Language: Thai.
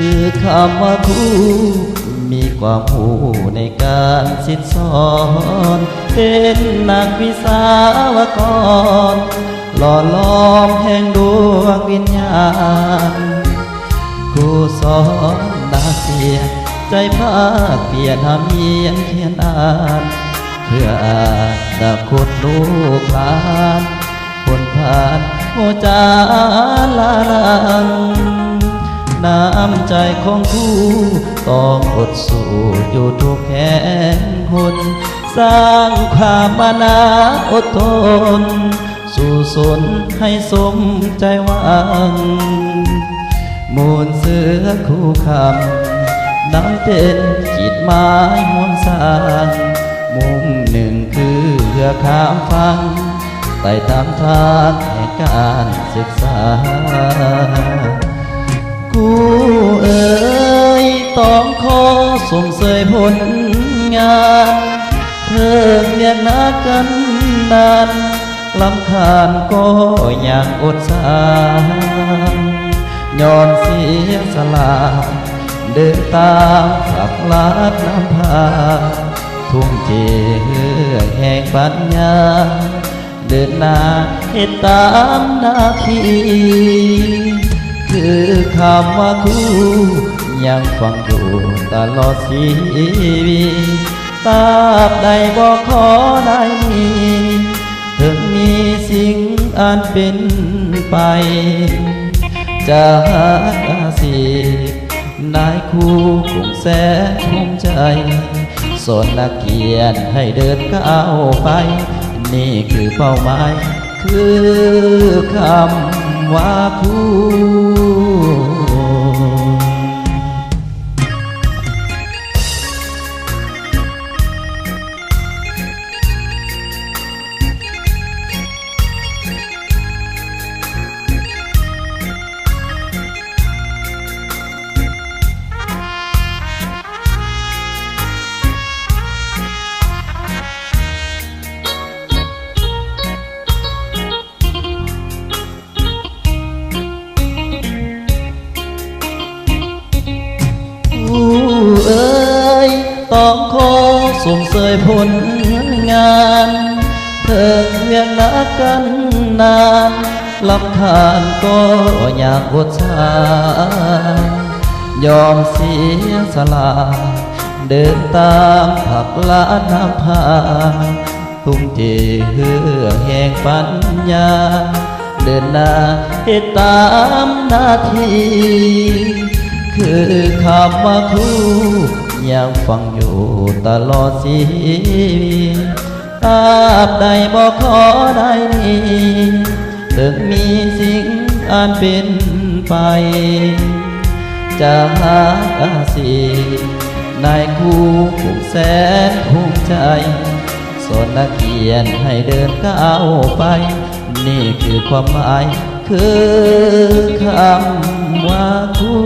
คือคำว่าคู่มีความหูในการสิทธิสอนเป็นนักวิศาวกรหล่อล้อมแห่งดวงวิญญาณผู้สอนนักเสียใจภาคเปลี่ยนหาเมียนเขียนอ่านเพื่ออาณาคตลูกหลานผลผ่านโมจาลาลังน้ำใจของคู่ต้องอดสู้อยู่ทุกแห่งหนสร้างความมานาอดทนสู่สนให้สมใจหวังมูลเสือคู่คำน้ำเป็นจิตหมายมวลสร้างมุมหนึ่งคือเพื่อข้ามฟังไต่ตามทางแห่งการศึกษากูเอ๋ยต้องขอส่งเสยผลงานเพิ่งเรียนนักกันนานลำคาญก็ยังอดสางยอมเสียสละเดินตามฝักลาดน้ำพาทุ่งเจแห่งปัญญาเดินหน้าให้ตามหน้าที่คือคำว่าคู่ยังฟังอยู่ตลอดชีวิตตราบใดบอกขอได้มีถึงมีสิ่งอันเป็นไปจะหาสินายคู่กลุ่มแสนภูมิใจสอนนักเกียรติให้เดินก้าวไปนี่คือเป้าหมายคือคำว่าคู่เอ๋ยต้องขอส่งเสยผลงานเธอเวียนนักกันนานลำคาญก็อยากอดสายอมเสียสละเดินตามผักลาดน้ำพาทุ่มเทเพื่อแห่งปัญญาเดินหน้าให้ตามหน้าที่คือคำว่าคู่ยังฟังอยู่ตลอดชีวิตตราบใดบอกขอได้นี้ถึงมีสิ่งอันเป็นไปจะหาสินายคู่ผู้แสนภูมิใจสอนนักเกียรติให้เดินก้าวไปนี่คือความหมายคือคำว่าคู่